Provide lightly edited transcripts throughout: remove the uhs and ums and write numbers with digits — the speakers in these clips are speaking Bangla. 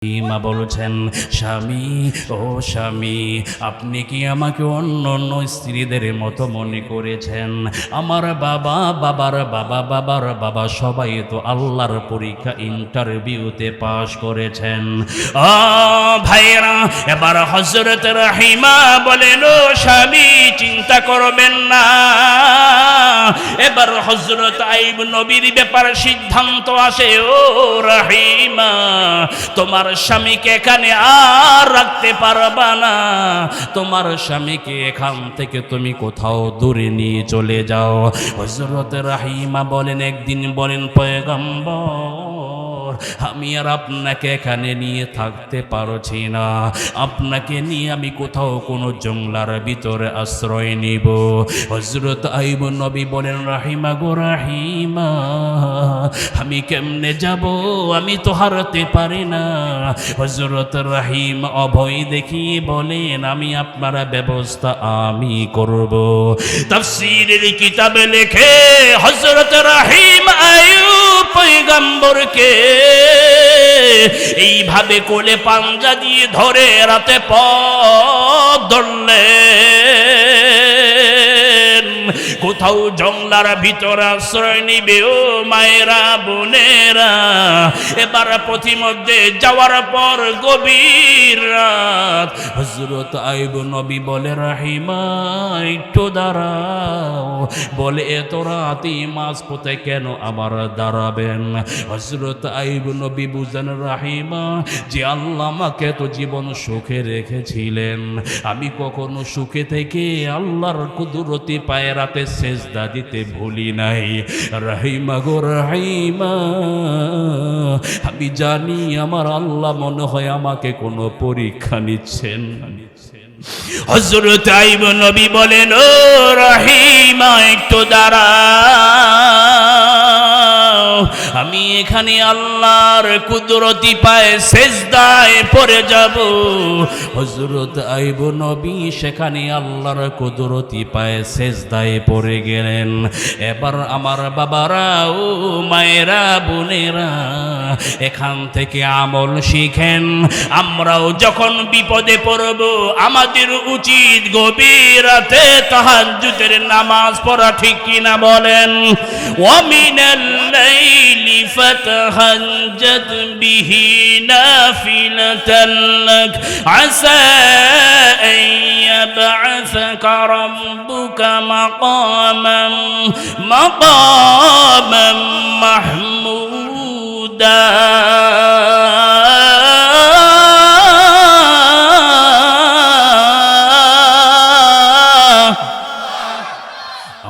মা বলছেন, স্বামী ও স্বামী, আপনি কি আমাকে অন্য অন্য স্ত্রীদের মতো মনে করেছেন? আমার বাবা, বাবার বাবা, বাবার বাবা সবাই তো আল্লাহর পরীক্ষা ইন্টারভিউতে পাশ করেছেন। ভাইরা, এবার হযরত রাহিমা বলেন, ও স্বামী চিন্তা করবেন না। এবার হযরত আইব নবীর ব্যাপারে সিদ্ধান্ত আসে, ও রাহিমা তোমার স্বামীকে এখানে আর রাখতে পারবা না, তোমার স্বামীকে এখান থেকে তুমি কোথাও দূরে নিয়ে চলে যাও। হযরত রাহিমা বলেন, একদিন বলেন, পয়গম্বর আমি আর আপনাকে এখানে নিয়ে থাকতে পারছি না, আপনাকে নিয়ে আমি কোথাও কোনো জঙ্গলার ভিতরে আশ্রয় নিব। হযরত আইব নবী বলেন, রাহিমা গো রাহিমা, আমি কেমনে যাব, আমি তো হারাতে পারি না। হযরত রাহিম অভয় দেখিয়ে বলেন, আমি আপনার ব্যবস্থা আমি করব। তাফসীরের কিতাবে লেখে, হযরত রাহিম আইয়ুব পয়গম্বরকে এইভাবে কোলে পাঞ্জা দিয়ে ধরে রাতে পথ ধরলেন, কোথাও জঙ্গলার ভিতরে আশ্রয় নিবে। ও মায়েরা বোনেরা, এবার পথিমধ্যে যাওয়ার পর গভীর রাত, হযরত আইব নবী বলে, রাহিমা একটু দাঁড়াও। বলে, এত রাতে মাঝপথে কেন আবার দাঁড়াবেন? হযরত আইব নবী বুঝেন, রাহিমা যে আল্লাহ আমাকে তো জীবন সুখে রেখেছিলেন, আমি কখনো সুখে থেকে আল্লাহর কুদরতি পায়ে রাতে সেজদা দিতে ভুলি নাই। রাহিমা গো রাহিমা, আমি জানি আমার আল্লাহ মনে হয় আমাকে কোনো পরীক্ষা নিচ্ছেন। হযরত আইব নবী বলেন, ও রাহিমা একটু দাঁড়াও, আমি এখানে আল্লাহর কুদরতি পায়ে সেজদায় পড়ে যাব। হযরত আইব নবী সেখানে আল্লাহর কুদরতি পায়ে সেজদায় পড়ে গেলেন। এবার আমার বাবারা ও মায়েরা বোনেরা, এখান থেকে আমল শিখেন। আমরাও যখন বিপদে পড়ব, আমাদের উচিত গভীর রাতে তাহাজ্জুদের নামাজ পড়া, ঠিক কিনা বলেন? ওয়া মিনাল লাইলি ফাতাহাজ্জাদ বিহি নাফিলাতান লাক আসা আন ইয়াবআসাকা রাব্বুকা মাকামান মাহমুদা।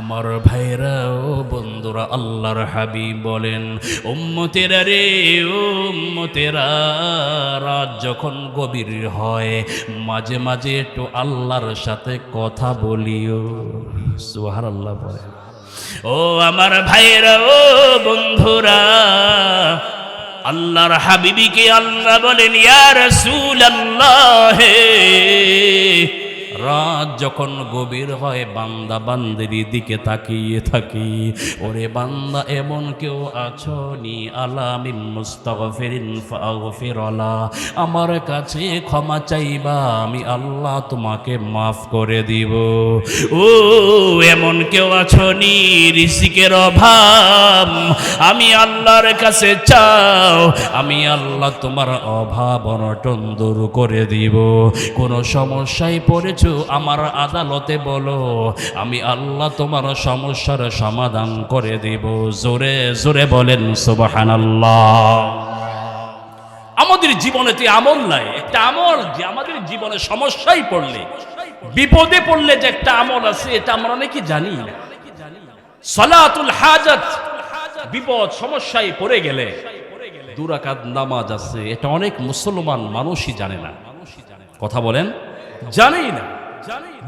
আমার ভাইরা ও বন্ধুরা, আল্লাহর হাবিব বলেন, উম্মতেরা রে উম্মতেরা, রাত যখন গভীর হয় মাঝে মাঝে একটু আল্লাহর সাথে কথা বলিও। সুবহানাল্লাহ বলেন। ও আমার ভাইরা ও বন্ধুরা, আল্লাহর হাবিবিকে আল্লাহ বলেন, ইয়া রাসূলুল্লাহ, রাত যখন গভীর হয় বান্দা বান্দির দিকে তাকিয়ে থাকি, ওরে বান্দা এমন কেউ আছো নি, আলামিন মুস্তাগফিরিন ফাগফিরলা, আমার কাছে ক্ষমা চাইবা, আমি আল্লাহ তোমাকে মাফ করে দিব। ও এমন কেউ আছো নি, রিজিকের অভাব, আমি আল্লাহর কাছে চাও, আমি আল্লাহ তোমার অভাব অনটন দূর করে দিব। কোন সমস্যায় পড়েছো আমার আদালতে বলো, আমি আল্লাহ তোমার সমস্যার সমাধান করে দেব। জোরে জোরে বলেন সুবহানাল্লাহ। আমাদের জীবনেতে আমল নাই, একটা আমল যে আমাদের জীবনে সমস্যায় পড়লে, বিপদে পড়লে যে একটা আমল আছে, এটা আমরা নাকি জানি না। সালাতুল হাজাত, বিপদ সমস্যায় পড়ে গেলে 2 রাকাত নামাজ আছে, এটা অনেক মুসলমান মানুষই জানে না। কথা বলেন, জানেই না।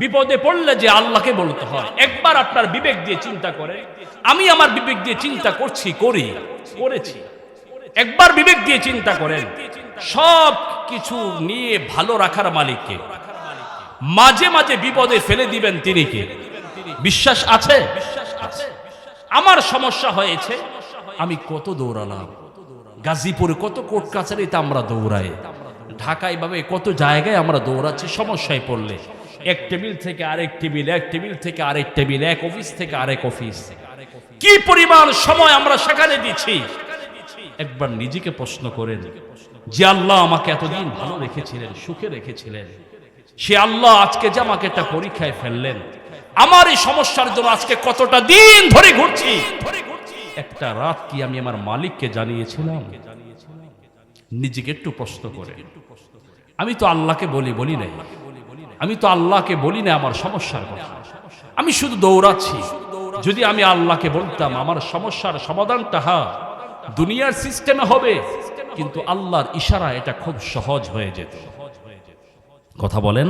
বিপদে পড়লে যে আল্লাহকে বলতে হয়, একবার আপনার বিবেক দিয়ে চিন্তা করে, আমি আমার বিবেক দিয়ে চিন্তা করেছি, একবার বিবেক দিয়ে চিন্তা করেন, সব কিছু নিয়ে ভালো রাখার মালিককে মাঝে মাঝে বিপদে ফেলে দিবেন তিনি কে? বিশ্বাস আছে? আমার সমস্যা হয়েছে, আমি কত দৌড়ালাম, গাজীপুরে কত কোর্ট কাছারিতে আমরা দৌড়াই, ঢাকায় ভাবে কত জায়গায় আমরা দৌড়াচ্ছি সমস্যায় পড়লে, এক টেবিল থেকে আরেক টেবিল, এক টেবিল থেকে আরেক টেবিল, এক অফিস থেকে আরেক অফিস, কি পরিমাণ সময় আমরা সেখানে দিচ্ছি। একবার নিজেকে প্রশ্ন করেন, যে আল্লাহ আমাকে এতদিন ভালো রেখেছিলেন, সুখে রেখেছিলেন, সে আল্লাহ আজকে যে আমাকে একটা পরীক্ষায় ফেললেন, আমার এই সমস্যার জন্য আজকে কতটা দিন ধরে ঘুরছি, একটা রাত কি আমি আমার মালিককে জানিয়েছিলাম? নিজেকে একটু প্রশ্ন করে। আমি তো আল্লাহকে বলি নাই, আমি তো আল্লাহকে বলি না আমার সমস্যার কথা, আমি শুধু দৌড়াচ্ছি। যদি আমি আল্লাহকে বলতাম আমার সমস্যার সমাধানটা দুনিয়ার সিস্টেমে হবে, কিন্তু আল্লাহর ইশারা এটা খুব সহজ হয়ে যেত। কথা বলেন,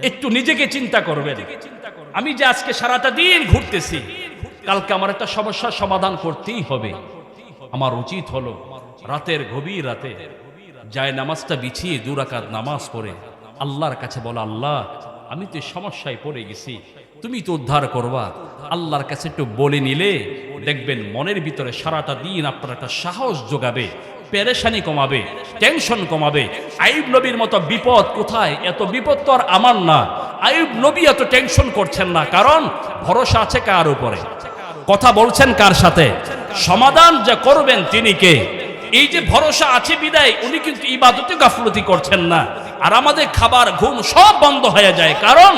একটু নিজেকে চিন্তা করবেন। আমি যে আজকে সারাটা দিন ঘুরতেছি, কালকে আমার একটা সমস্যার সমাধান করতেই হবে। আমার উচিত হলো রাতের গভীর রাতে যায় নামাজটা বিছিয়ে 2 রাকাত নামাজ পড়ে আল্লাহর কাছে বলা, আল্লাহ আমি তো সমস্যায় পড়ে গেছি, তুমি তো উদ্ধার করবা। আল্লাহর কাছে একটু বলে নিলে দেখবেন মনের ভিতরে সারাটা দিন আপনার একটা সাহস যোগাবে, পেরেশানি কমাবে, টেনশন কমাবে। আইয়ুব নবীর মতো বিপদ কোথায়? এত বিপদ তো আর আমার না। আইয়ুব নবী এত টেনশন করছেন না, কারণ ভরসা আছে কার উপরে? কথা বলছেন কার সাথে? সমাধান যা করবেন তিনি কে? এই যে ভরসা আছে বিদায় উনি কিন্তু ইবাদতে গাফলতি করছেন না। আর আমাদের খাবার ঘুম সব বন্ধ হয়ে যায়, কারণ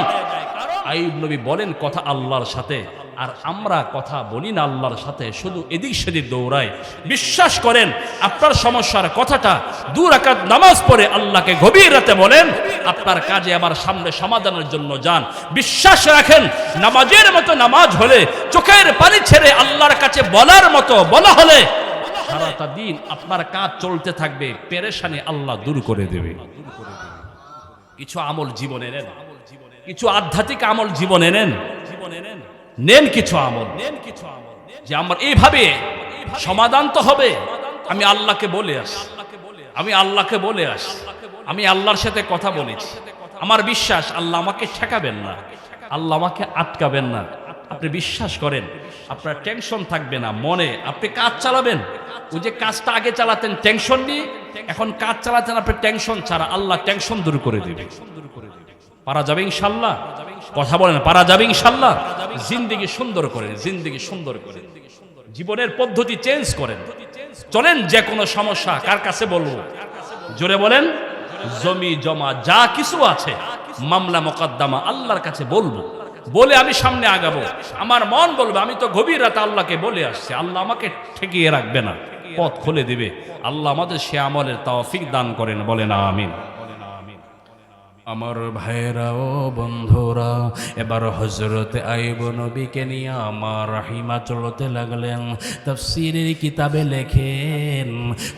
আইয়ুব নবী বলেন কথা আল্লাহর সাথে, আর আমরা কথা বলি না আল্লাহর সাথে, শুধু এদিক সেদিক দৌড়াই। বিশ্বাস করেন আপনার সমস্যার কথাটা 2 রাকাত নামাজ পড়ে আল্লাহকে গভীর রাতে বলেন, আপনার কাজে আমার সামনে সমাধানের জন্য যান। বিশ্বাস রাখেন নামাজের মতো নামাজ হলে, চোখের পানি ছেড়ে আল্লাহর কাছে বলার মতো বলা হলে সারাটা দিন আপনার কাজ চলতে থাকবে, পেরেশানি আল্লাহ দূর করে দেবে। কিছু আমল জীবনে নেন, কিছু আধ্যাত্মিক আমল জীবনে নেন, নেন কিছু আমল, যে আমার এইভাবে সমাধান তো হবে। আমি আল্লাহকে বলে আসি, আমি আল্লাহকে বলে আসি, আমি আল্লাহর সাথে কথা বলেছি, আমার বিশ্বাস আল্লাহ আমাকে ঠেকাবেন না, আল্লাহ আমাকে আটকাবেন না। আপনি বিশ্বাস করেন আপনার টেনশন থাকবে না মনে, আপনি কাজ চালাবেন। ওই যে কাজটা আগে চালাতেন টেনশন নিয়ে, এখন কাজ চালাতেন আপনি টেনশন ছাড়া, আল্লাহ টেনশন দূর করে দেবে। পারা যাবে ইনশাল্লাহ? কথা বলেন, পারা যাবে ইনশাল্লাহ? জিন্দেগি সুন্দর করেন, জিন্দেগি সুন্দর করেন, জীবনের পদ্ধতি চেঞ্জ করেন। চলেন যে কোনো সমস্যা কার কাছে বলবো? জোরে বলেন। জমি জমা যা কিছু আছে, মামলা মোকদ্দমা আল্লাহর কাছে বলবো, বলে আমি সামনে আগাবো। আমার মন বলবে আমি তো গভীর রাতে আল্লাহকে বলে আসছি, আল্লাহ আমাকে ঠেকিয়ে রাখবে না, পথ খুলে দিবে। আল্লাহ আমাদের সে আমলের তৌফিক দান করেন, বলেন আমিন। আমার ভাইরা ও বন্ধুরা, এবার হযরত আইয়ুব নবীকে নিয়ে আমার রাহিমা চলতে লাগলেন। তাফসীরের কিতাবে লেখেন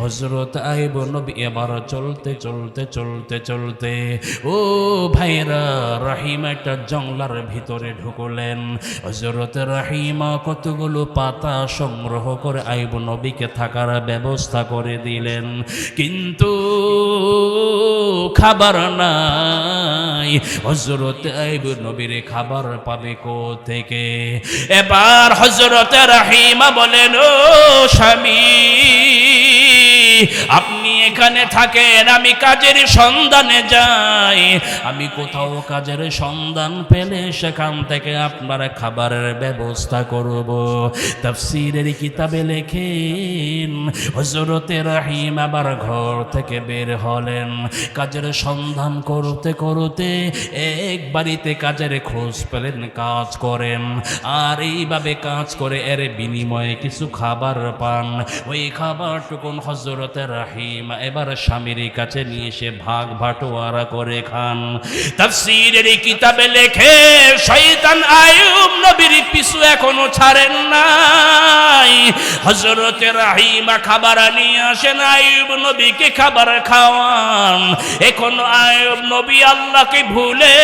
হযরত আইয়ুব নবী এবার চলতে চলতে চলতে চলতে ও ভাইরা রাহিমা একটা জঙ্গলার ভিতরে ঢুকলেন। হযরত রাহিমা কতগুলো পাতা সংগ্রহ করে আইয়ুব নবীকে থাকার ব্যবস্থা করে দিলেন, কিন্তু খাবার না। হযরত আইয়ুব নবীর খাবার পাবে কোত্থেকে? এবার হযরত রাহিমা বলেন, ও স্বামী আপনি এখানে থাকেন, আমি কাজের সন্ধানে যাই। আমি কোথাও কাজের সন্ধান পেলে সেখান থেকে আপনার খাবারের ব্যবস্থা করব। তাফসীরের কিতাবে লেখেন হযরত রাহিম আবার ঘর থেকে বের হলেন। কাজের সন্ধান করতে করতে এক বাড়িতে কাজের খোঁজ পেলেন, কাজ করেন। আর এইভাবে কাজ করে এর বিনিময়ে কিছু খাবার পান। ওই খাবারটুকুন হযরত রাহিম এবার স্বামীর কাছে নিয়ে এসে ভাগ ভাটোয়ারা করে খান। তাফসীরের কিতাবে লেখে শয়তান আইয়ুব নবীর পিছু এখনো ছাড়েন নাই। হযরত রাহিম খাবার নিয়ে আসেন, আইয়ুব নবীকে খাবার খাওয়ান। এখন আইয়ুব নবী আল্লাহকে ভুলে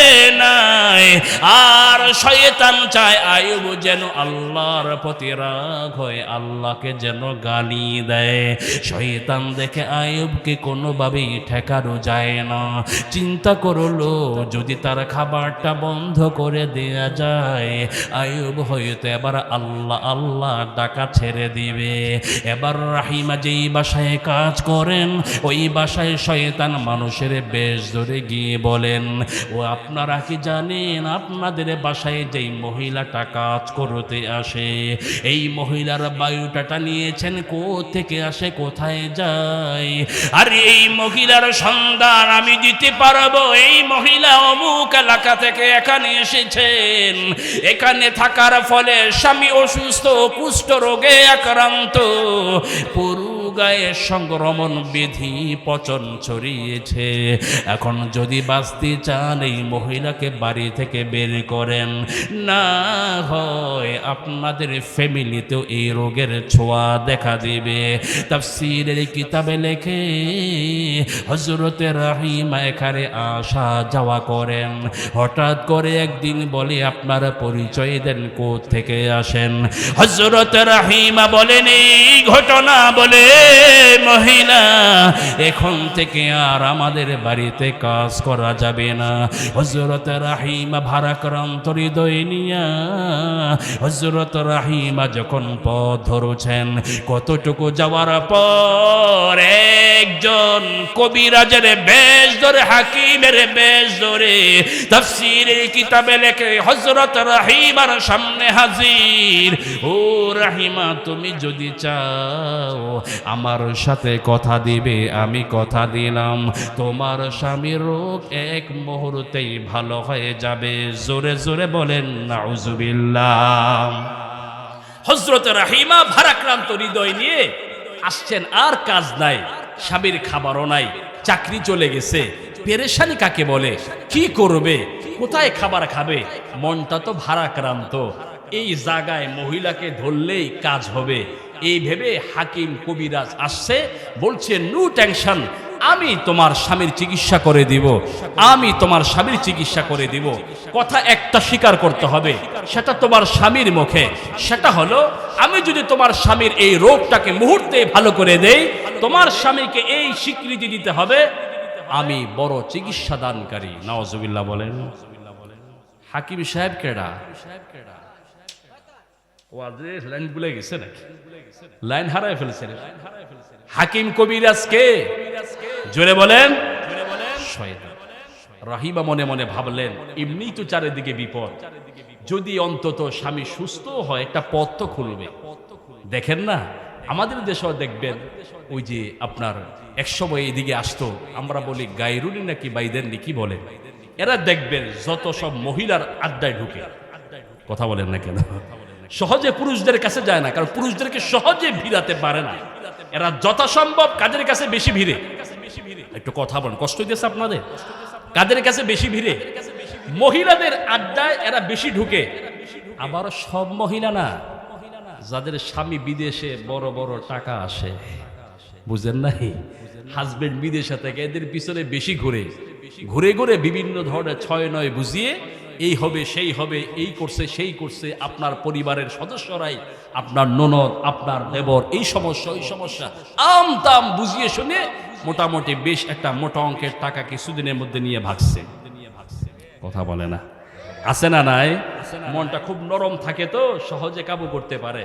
নাই, আর শয়তান চায় আইয়ুব যেন আল্লাহর প্রতি রাগ হয়, আল্লাহকে যেন গালি দেয়। শয়তান দেখে আইয়ুব আইয়ুবকে কোনোভাবেই ঠেকানো যায় না। চিন্তা করলো যদি তার খাবারটা বন্ধ করে দেয়া যায়, আইয়ুব হয়তো এবার আল্লাহ আল্লাহ ডাকা ছেড়ে দিবে। এবার রাহিমা যেই বাসায় কাজ করেন ওই বাসায় শয়তান মানুষের বেশ ধরে গিয়ে বলেন, ও আপনারা কি জানেন আপনাদের বাসায় যেই মহিলাটা কাজ করতে আসে, এই মহিলার বায়ুটাটা নিয়েছেন থেকে আসে কোথায় যায়? আর এই মহিলার সন্ধান আমি দিতে পারবো। এই মহিলা অমুক এলাকা থেকে এখানে এসেছেন, এখানে থাকার ফলে স্বামী অসুস্থ, কুষ্ঠ রোগে আক্রান্ত, পুরু গায়ে সংক্রমণ বিধি পচন ছড়িয়েছে। এখন যদি বাঁচতে চান এই মহিলাকে বাড়ি থেকে বের করেন, না হয় আপনাদের ফ্যামিলিতেও এই রোগের ছোঁয়া দেখা দিবে। তাফসীরের কিতাবে লেখে হযরত রাহিমা এখানে আসা যাওয়া করেন। হঠাৎ করে একদিন বলে, আপনার পরিচয় দেন, কোথা থেকে আসেন? হযরত রাহিমা বলেন, এই ঘটনা বলে, মহিলা এখন থেকে আর আমাদের বাড়িতে কাজ করা যাবে না। হযরত রাহিমা ভারাক্রান্ত হৃদয় নিয়া হযরত রাহিমা যখন পথ ধরেছেন, কতটুকু যাওয়ার পর একজন কবিরাজের বেশ ধরে, হাকিমের বেশ ধরে, তাফসীরের কিতাবে লেখে হযরত রাহিমার সামনে হাজির। ও রাহিমা, তুমি যদি চাও আমার সাথে কথা দিবে, আমি কথা দিলাম, তোমার স্বামীর রোগ এক মুহূর্তেই ভালো হয়ে যাবে। জোরে জোরে বলেন নাউজুবিল্লাহ। হযরত রাহিমা ভারাক্রান্ত হৃদয় নিয়ে আসছেন, আর কাজ নাই, স্বামীর খাবারও নাই, চাকরি চলে গেছে, পেরেশানি কাকে বলে, কি করবে, কোথায় খাবার খাবে, মনটা তো ভারাক্রান্ত। এই জায়গায় মহিলাকে ধরলেই কাজ হবে, এই ভেবে হাকিম কবিরাজ আসছে, বলছে নো টেনশন, আমি তোমার স্বামীর চিকিৎসা করে দিব, আমি তোমার স্বামীর চিকিৎসা করে দিব। কথা একটা স্বীকার করতে হবে, সেটা তোমার স্বামীর মুখে, সেটা হলো আমি যদি তোমার স্বামীর এই রোগটাকে মুহূর্তে ভালো করে দেই, তোমার স্বামীকে এই স্বীকৃতি দিতে হবে আমি বড় চিকিৎসা দানকারী। নাউজুবিল্লাহ বলেন। হাকিম সাহেব কেডা? লাইন ভুলে গেছে নাকি? লাইন হারায় ফেলছে। হাকিম কবিরাজ কে? জোরে বলেন। শয়তান। রাহিমা মনে মনে ভাবলেন, এমনি তো চারিদিকে বিপদ, যদি অন্তত স্বামী সুস্থ হয় একটা পথ তো খুলবে। দেখেন না, আমাদের দেশেও দেখবেন ওই যে আপনার একসময় এইদিকে আসতো, আমরা বলি গায়রুনি নাকি বাইদেননি কি বলে, এরা দেখবেন যত সব মহিলার আড্ডায় ঢুকে। কথা বলেন না কেন? সহজে পুরুষদের কাছে যায় না, কারণ পুরুষদেরকে সহজে ভিড়াতে পারে না। এরা যথাসম্ভব কাদের কাছে বেশি ভিড়ে? একটু কথা বলেন, কষ্ট হইতেছে আপনাদের? কাদের কাছে বেশি ভিড়ে? মহিলাদের আড্ডায় এরা বেশি ঢুকে। আবার সব মহিলা না, যাদের স্বামী বিদেশে বড় বড় টাকা আসে, বুঝেন নাই, হাজবেন্ড বিদেশে থেকে, এদের পিছনে বেশি ঘুরে ঘুরে ঘুরে বিভিন্ন ধরনের ছয় নয় বুঝিয়ে এই হবে সেই হবে, এই করছে সেই করছে, আপনার পরিবারের সদস্যরাই, আপনার ননদ, আপনার দেবর, এই সমস্যা ওই সমস্যা আম তাম বুঝিয়ে শুনে মোটামুটি বেশ একটা মোটা অঙ্কের টাকা কিছুদিনের মধ্যে নিয়ে ভাগছে। কথা বলে না? আছে না নাই? মনটা খুব নরম থাকে তো সহজে কাবু করতে পারে।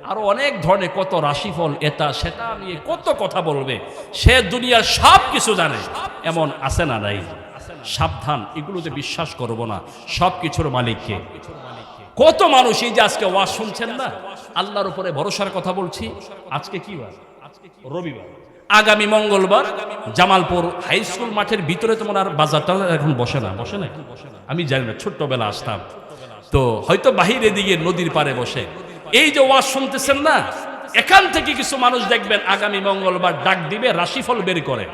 আরো অনেক ধরনের কত রাশিফল এটা সেটা নিয়ে কত কথা বলবে, সে দুনিয়ার সব কিছু জানে, এমন আছে না নাই? সাবধান, এগুলোতে বিশ্বাস করব না, সব কিছুর মালিককে। কত মানুষ এই যে আজকে ওয়াজ শুনছেন না, আল্লাহর উপরে ভরসার কথা বলছি। আজকে কি বার? রবিবার। আগামী মঙ্গলবার জামালপুর হাই স্কুল মাঠের ভিতরে তোমার আর বাজারটা এখন বসে না, বসে না? আমি জানি না, ছোট্টবেলা আসতাম তো, হয়তো বাহিরে দিকে নদীর পারে বসে এই যে ওয়াজ শুনতেছেন না, এখান থেকে কিছু মানুষ দেখবেন আগামী মঙ্গলবার ডাক দিবে, রাশিফল বের করে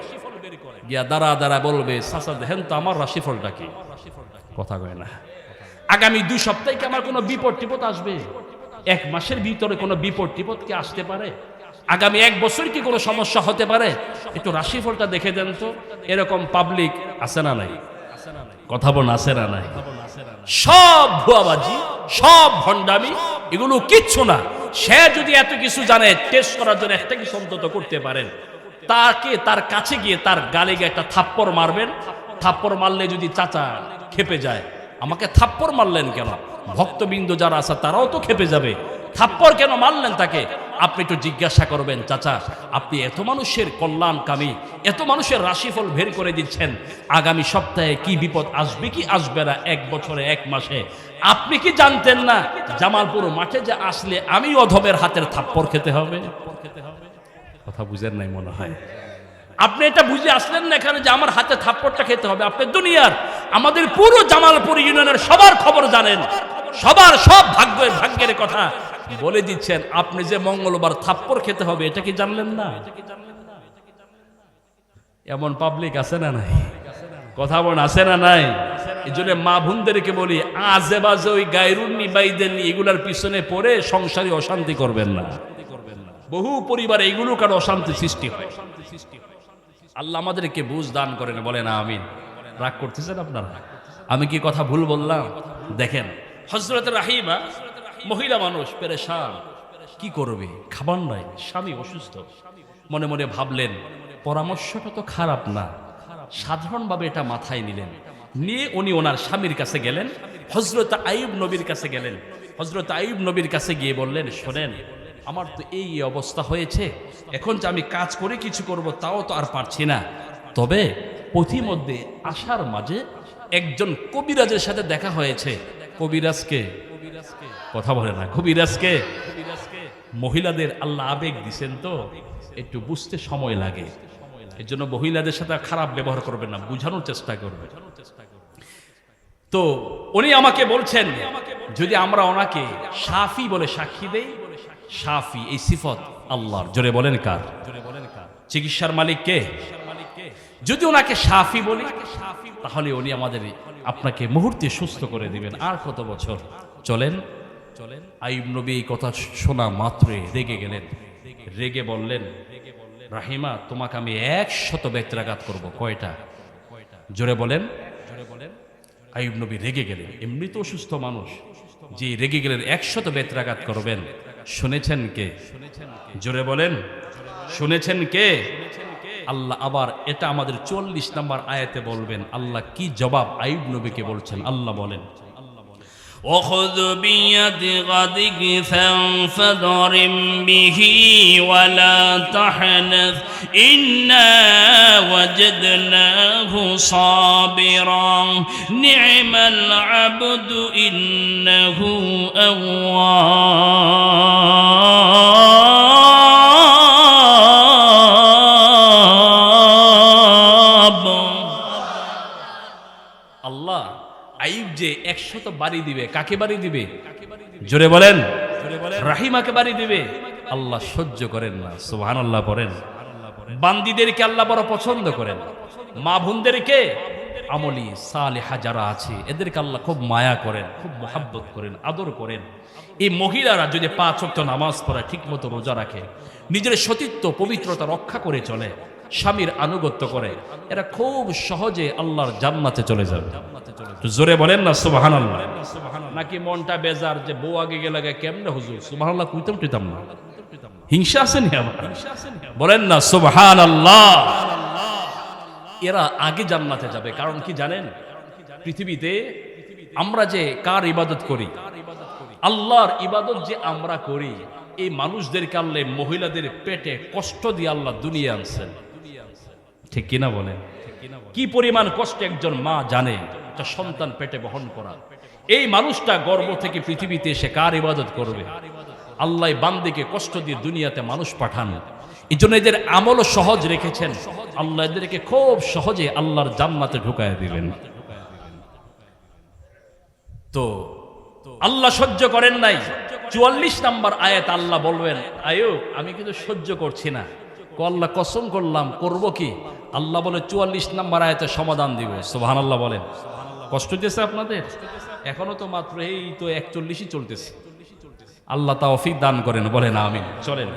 গিয়া দাঁড়া দাঁড়া বলবে, চাচা দেখেন তো আমার রাশিফলটা কি? কথা কয় না। আগামী 2 সপ্তাহে কি আমার কোনো বিপদ টিপদ আসবে? 1 মাসের ভিতরে কোনো বিপদ টিপদ কি আসতে পারে? আগামী 1 বছর কি কোনো সমস্যা হতে পারে? একটু রাশিফলটা দেখে দেন তো। এরকম পাবলিক আছে না নাই? কথা বল, আছে না নাই? সব ভুয়াবাজি, সব ভণ্ডামি, এগুলো কিচ্ছু না। সে যদি এত কিছু জানে, টেস্ট করার জন্য একটা কিছু অন্তত করতে পারেন। তাকে তার কাছে গিয়ে তার গালে গিয়ে একটা থাপ্পড় মারবেন। থাপ্পড় মারলে যদি চাচা খেপে যায়, আমাকে থাপ্পড় মারলেন কেন? ভক্তবৃন্দ যারা আছে তারাও তো খেপে যাবে, থাপ্পড় কেন মারলেন তাকে? আপনি একটু জিজ্ঞাসা করবেন, চাচা আপনি এত মানুষের কল্যাণকামী, এত মানুষের রাশিফল বের করে দিচ্ছেন, আগামী সপ্তাহে কি বিপদ আসবে কি আসবে না, 1 বছরে 1 মাসে আপনি কি জানতেন না জামালপুর মাঠে যে আসলে আমি অধমের হাতের থাপ্পড় খেতে হবে? কথা বুঝেন নাই মনে হয়। আপনি এটা বুঝে আসলেন না এখানে যে আমার হাতে থাপ্পড়টা খেতে হবে? আপনি দুনিয়ার আমাদের পুরো জামালপুর ইউনিয়নের সবার খবর জানেন, সবার সব ভাগ্যের কথা বলে দিচ্ছেন, আপনি যে মঙ্গলবার থাপ্পড় খেতে হবে এটা কি জানলেন না? এমন পাবলিক আছে না নাই? কথা বলেন আছে না নাই? এই জন্য মা বোনদেরকে বলি, আজে বাজে ওই গায়রুন্নি বাইদেননি এগুলার পিছনে পড়ে সংসারে অশান্তি করবেন না। বহু পরিবারে এগুলো কারো অশান্তি সৃষ্টি হয়। আল্লাহ আমাদেরকে বুঝ দান করেন, বলেন আমিন। রাগ করতেছেন আপনারা? আমি কি কথা ভুল বললাম? দেখেন হযরত রাহিমা, মহিলা মানুষ, পেরেশান, কি করবে, খাবার নাই, স্বামী অসুস্থ। মনে মনে ভাবলেন পরামর্শটা তো খারাপ না, সাধারণভাবে এটা মাথায় নিলেন। নিয়ে উনি ওনার স্বামীর কাছে গেলেন, হযরত আইয়ুব নবীর কাছে গেলেন। হযরত আইয়ুব নবীর কাছে গিয়ে বললেন, শোনেন আমার তো এই অবস্থা হয়েছে, এখন যে আমি কাজ করে কিছু করব তাও তো আর পারছি না। তবে পথিমধ্যে আসার মাঝে একজন কবিরাজের সাথে দেখা হয়েছে। কবিরাজকে, কথা বলে না, কবিরাজকে। মহিলাদের আল্লাহ আবেগ দিছেন তো একটু বুঝতে সময় লাগে, এর জন্য মহিলাদের সাথে খারাপ ব্যবহার করবেন না, বুঝানোর চেষ্টা করবেন। তো উনি আমাকে বলছেন যদি আমরা ওনাকে শাফি বলে সাক্ষী দেই, শাফি এই সিফত আল্লাহর, জোরে বলেন কার? চিকিৎসার মালিক কে? যদি ওনাকে শাফি বলি তাহলে উনি আমাদের আপনাকে মুহূর্তে সুস্থ করে দিবেন। আর কত বছর? চলেন। আইয়ুব নবী এই কথা শোনা মাত্রই রেগে গেলেন। রেগে বললেন, রাহিমা তোমাকে আমি 100 বেত্রাঘাত করব। কয়টা? জোরে বলেন। আইয়ুব নবী রেগে গেলেন, এমনি তো অসুস্থ মানুষ, যে রেগে গেলেন 100 বেত্রাঘাত করবেন। শুনেছেন কে? জোরে বলেন, শুনেছেন কে? আল্লাহ আবার এটা আমাদের 40 নম্বর আয়াতে বলবেন আল্লাহ কি জবাব আইয়ুব নবীকে বলছেন। আল্লাহ বলেন, وخذ بيدك ضغثا فاضرب به ولا تحنث إنا وجدناه صابرا نعم العبد إنه أواب। আল্লাহ আইয়ুব যে 100 বাড়ি দিবে, কাকে বাড়ি দিবে? জোরে বলেন। রাহিমাকে বাড়ি দিবে। আল্লাহ সহ্য করেন না, সুবহানাল্লাহ পড়েন। বান্দীদেরকে আল্লাহ বড় পছন্দ করেন, মা বোনদেরকে, আমলি সালেহা যারা আছে এদেরকে আল্লাহ খুব মায়া করেন, খুব মোহাব্বত করেন, আদর করেন। এই মহিলারা যদি 5 ওয়াক্ত নামাজ পড়ে, ঠিক মতো রোজা রাখে, নিজের সতীত্ব পবিত্রতা রক্ষা করে চলে, স্বামীর আনুগত্য করে, এরা খুব সহজে আল্লাহর জান্নাতে চলে যাবে। জোরে বলেন না সুবহানাল্লাহ। নাকি মনটা বেজার যে বউ আগে গেলে কেমনে হুজুর সুবহানাল্লাহ কইতাম টুইতাম না, হিংসা আছে নি আমার? বলেন না সুবহানাল্লাহ। এরা আগে জান্নাতে যাবে। কারণ কি জানেন? পৃথিবীতে আমরা যে কার ইবাদত করি, আল্লাহর ইবাদত যে আমরা করি, এই মানুষদেরকে আল্লাহ মহিলাদের পেটে কষ্ট দিয়ে আল্লাহ দুনিয়া আনছেন, ঠিক কিনা বলেন? কি পরিমাণ কষ্ট একজন মা জানে একটা সন্তান পেটে বহন করা। এই মানুষটা গর্ভ থেকে পৃথিবীতে এসে কার ইবাদত করবে? আল্লাহ বান্দিকে কষ্ট দিয়ে দুনিয়াতে মানুষ পাঠান। এই জন্য এদের আমলও সহজ রেখেছেন, আল্লাহ এদেরকে খুব সহজে আল্লাহর জান্নাতে ঢুকায় দিবেন। তো আল্লাহ সহ্য করেন নাই। 44 নম্বর আয়াত আল্লাহ বলবেন, আইয়ুব আমি কিন্তু সহ্য করছি না। আল্লাহ কসম করলাম, করব কি? আল্লাহ বলে 44 নম্বর আয়াতে সমাধান দিব। সুবহানাল্লাহ বলেন। কষ্ট দিয়েছে আপনাদের? এখনো তো মাত্র এই তো 41ই চলতেছে। আল্লাহ তাওফিক দান করেন, বলেন আমিন। চলেন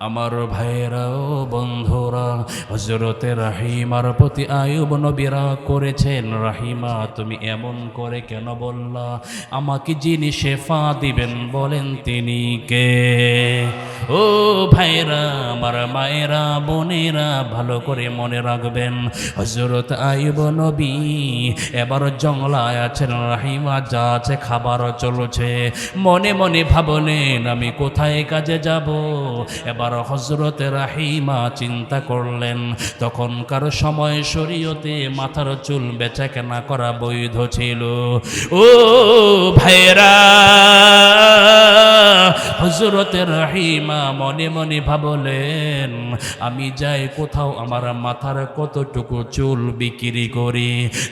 আমার ভাইয়েরা ও বন্ধুরা, হযরতে রাহিমার প্রতি আইয়ুব নবী রাগ করেছেন, রাহিমা তুমি এমন করে কেন বললা? আমাকে যিনি শেফা দিবেন বলেন তিনি কে? ও ভাইরা, আমার মায়েরা, বোনেরা, ভালো করে মনে রাখবেন, হযরত আইয়ুব নবী এবার জঙ্গলায় আছেন, রাহিমা যা আছে খাবার চলছে, মনে মনে ভাবলেন আমি কোথায় কাজে যাব। এবার হযরত রাহিমা চিন্তা করলেন, তখনকার সময় শরীয়তে মাথার চুল বেচা কেনা করা বৈধ ছিল। ও ভাইরা, হযরত রাহিমা মনে মনে ভাবলেন আমি যাই কোথাও আমার মাথার কতটুকু চুল বিক্রি করি,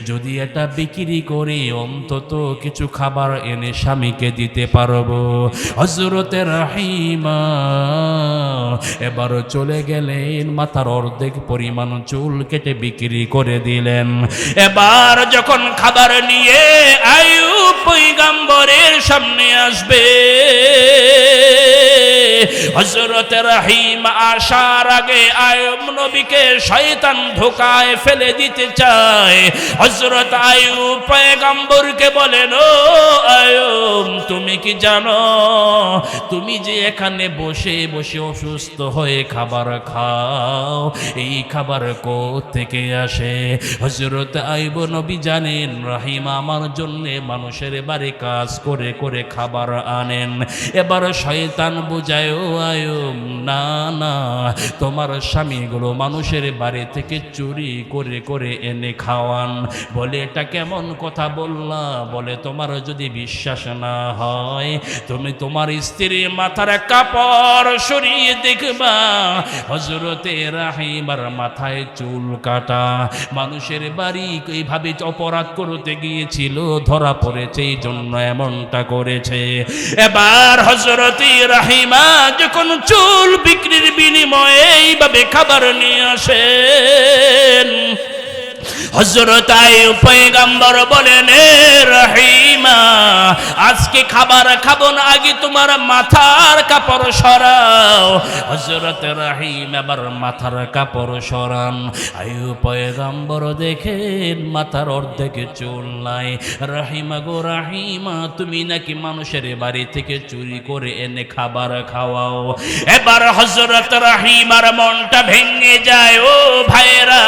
যদি এটা বিক্রি করি অন্তত কিছু খাবার এনে স্বামীকে দিতে পারবো। হযরত রাহিমা এবার চলে গেলেন, মাথার অর্ধেক পরিমাণ চুল কেটে বিক্রি করে দিলেন। এবার যখন খাবার নিয়ে আইয়ুব পয়গম্বরের সামনে আসবে, হযরত রাহিম আসার আগে আইয়ুব নবীকে শয়তান ধোকায় ফেলে দিতে চায়। হযরত আইয়ুব পয়গম্বরকে বলেন, ও আইয়ুব তুমি কি জানো তুমি যে এখানে বসে বসে অসুস্থ হয়ে খাবার খাও, এই খাবার কোত্থেকে আসে? হযরত আইয়ুব নবী জানেন রাহিম আমার জন্য মানুষের বাড়ি কাজ করে করে খাবার আনেন। এবার শয়তান বুঝায়, ও আইয়ুব না না, তোমার স্বামীগুলো মানুষের বাড়ি থেকে চুরি করে করে এনে খাওয়ান। বলে এটা কেমন কথা বললা? বলে তোমার যদি বিশ্বাস না হয় তুমি তোমার স্ত্রীর মাথার কাপড় সরিয়ে দেখবা। হযরতে রাহিমার মাথায় চুল কাটা, মানুষের বাড়ি এইভাবে অপরাধ করতে গিয়েছিল, ধরা পড়েছে, এই জন্য এমনটা করেছে। এবার হযরতে রাহিমা যখন চুল বিক্রির বিনিময়ে এইভাবে খাবার নিয়ে আসেন, হযরত আইয়ুব পয়গম্বর বলেন, এ রাহিমা আজকে খাবার খাবো না, আগে তোমার মাথার কাপড় সরাও। হযরত রাহিম এবার মাথার কাপড় সরান। আইয়ুব পয়গম্বর দেখেন মাথার অর্ধেক চুল নাই। রাহিমা গো রাহিমা, তুমি নাকি মানুষের বাড়ি থেকে চুরি করে এনে খাবার খাওয়াও। এবার হযরত রাহিমার মনটা ভেঙে যায়। ও ভাইরা,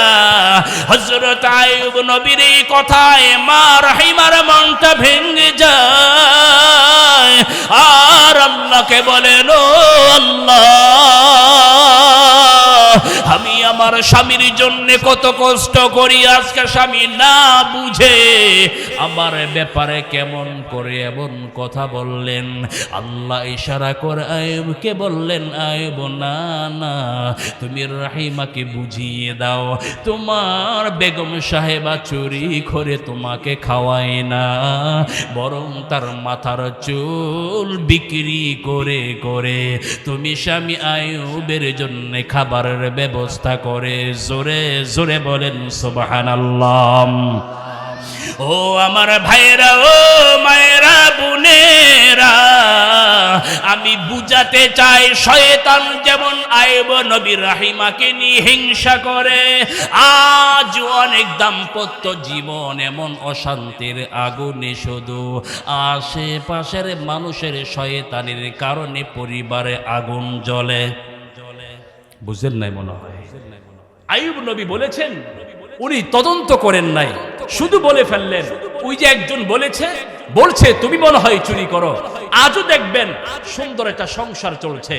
হযরত আইয়ুব নবীর এই কথায় মা রাহিমার মনটা ভেঙে যায়, আর আল্লাহকে বলেন, ও আল্লাহ আমি আমার স্বামীর জন্য কত কষ্ট করি, আজকে স্বামী না বুঝে আমার ব্যাপারে কেমন করে এমন কথা বললেন। আল্লাহ ইশারা করে আইয়ুবকে বললেন, আইয়ুব না না, তুমি রাহিমাকে বুঝিয়ে দাও তোমার বেগম সাহেবা চুরি করে তোমাকে খাওয়ায় না, বরং তার মাথার চুল বিক্রি করে করে তুমি স্বামী আইয়ুবের জন্য খাবারের ব্যবস্থা করে। জোরে জোরে বলেন সুবহানাল্লাহ। ও আমার ভাইরা, ও মায়েরা, বোনেরা, আমি বুঝাতে চাই শয়তান যেমন আইয়ুব নবী রাহিমাকে নিয়ে হিংসা করে, আজ অনেক দাম্পত্য জীবন এমন অশান্তির আগুনে শুধু আশেপাশের মানুষের শয়তানের কারণে পরিবারে আগুন জ্বলে। বুঝেন নাই মনে হয়? আইয়ুব নবী বলেছেন, উনি তদন্ত করেন নাই, শুধু বলে ফেললেন। ওই যে একজন বলছে তুমি মনে হয় চুরি করো। আজও দেখবেন সুন্দর একটা সংসার চলছে,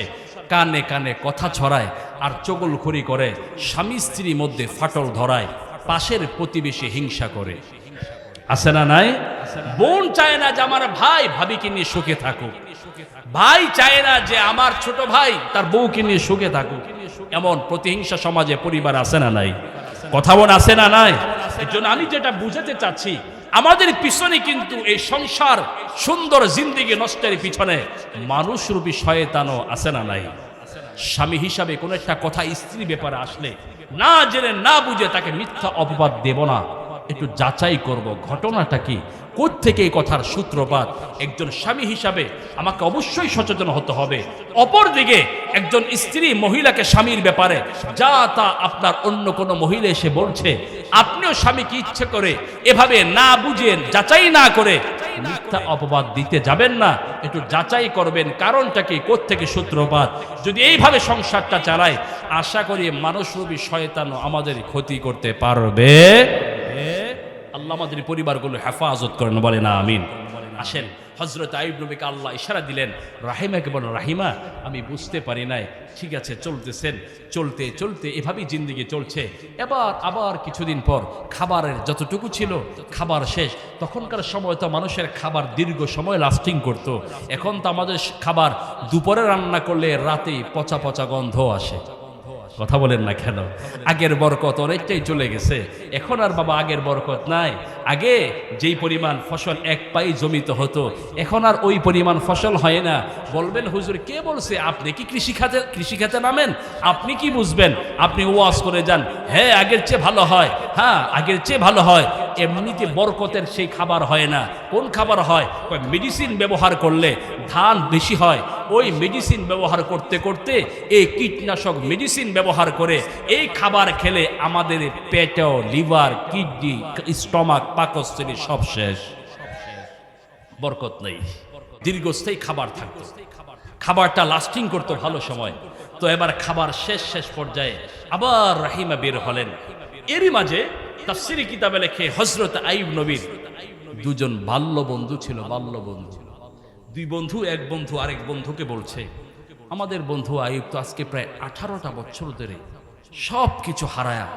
কানে কানে কথা ছড়ায় আর চগলখড়ি করে, স্বামী স্ত্রীর মধ্যে ফাটল ধরায়, পাশের প্রতিবেশী হিংসা করে। আছে না নাই? বোন চায় না যে আমার ভাই ভাবিকে নিয়ে সুখে থাকুক, ভাই চায় না যে আমার ছোট ভাই তার বউকে নিয়ে সুখে থাকুক। এমন প্রতিহিংসা সমাজে পরিবার আছে না নাই? কথা বল আছে না নাই? এর জন্য আমি যেটা বুঝাতে চাচ্ছি, আমাদের পিছনে কিন্তু এই সংসার সুন্দর জিন্দেগি নষ্টের পিছনে মানুষরূপী শয়তানও আছে না নাই? স্বামী হিসাবে কোন একটা কথা স্ত্রী ব্যাপারে আসলে না জেনে না বুঝে তাকে মিথ্যা অপবাদ দেব না, একটু যাচাই করব ঘটনাটা কি, কোত্থেকে এই কথার সূত্রপাত। একজন স্বামী হিসাবে আমাকে অবশ্যই সচেতন হতে হবে। অপরদিকে একজন স্ত্রী মহিলাকে স্বামীর ব্যাপারে যা তা আপনার অন্য কোনো মহিলা এসে বলছে, আপনিও স্বামীকে ইচ্ছে করে এভাবে না বুঝেন, যাচাই না করে মিথ্যা অপবাদ দিতে যাবেন না। একটু যাচাই করবেন কারণটা কি, কোত্থেকে সূত্রপাত। যদি এইভাবে সংসারটা চালায়, আশা করি মানুষরূপী শয়তানও আমাদের ক্ষতি করতে পারবে। আল্লাহ আমাদের পরিবারগুলো হেফাজত করেন, বলে না আমিন। আসেন, হযরত আইয়ুব নবীকে আল্লাহ ইশারা দিলেন, রাহিমাকে বলেন, রাহিমা আমি বুঝতে পারি নাই, ঠিক আছে চলতেছেন, চলতে চলতে এভাবেই জিন্দেগি চলছে। এবার আবার কিছুদিন পর খাবারের যতটুকু ছিল খাবার শেষ। তখনকার সময় তো মানুষের খাবার দীর্ঘ সময় লাস্টিং করত। এখন তো আমাদের খাবার দুপুরে রান্না করলে রাতেই পচা পচা গন্ধ আসে। কথা বলেন না কেন? আগের বরকত অনেকটাই চলে গেছে। এখন আর বাবা আগের বরকত নাই। আগে যেই পরিমাণ ফসল এক পাই জমিতে হতো, এখন আর ওই পরিমাণ ফসল হয় না। বলবেন হুজুর কে বলছে? আপনি কি কৃষিখাতে নামেন? আপনি কি বুঝবেন? আপনি ওয়াজ করে যান, হ্যাঁ আগের চেয়ে ভালো হয়, হ্যাঁ আগের চেয়ে ভালো হয়। এমনিতে বরকতের সেই খাবার হয় না। কোন খাবার হয়? মেডিসিন ব্যবহার করলে ধান বেশি হয়। ওই মেডিসিন ব্যবহার করতে করতে এই কীটনাশক মেডিসিন ব্যবহার করে এই খাবার খেলে আমাদের পেটও, লিভার, কিডনি, স্টমাক, পাকস্থলী সব শেষ। বরকত নেই। দীর্ঘস্থায়ী খাবার থাকতো, খাবারটা লাস্টিং করতো ভালো সময়। তো এবার খাবার শেষ পর্যায়ে আবার রাহিমা বের হলেন। এরই মাঝে তাফসীরি কিতাবে লেখে হযরত আইয়ুব নবীর দুজন বাল্য বন্ধু ছিল। বাল্য বন্ধু, দুই বন্ধু, এক বন্ধু আরেক বন্ধুকে বলছে, আমাদের বন্ধু আইয়ুব তো আজকে প্রায় 18টা বছর ধরে সব কিছু হারায়া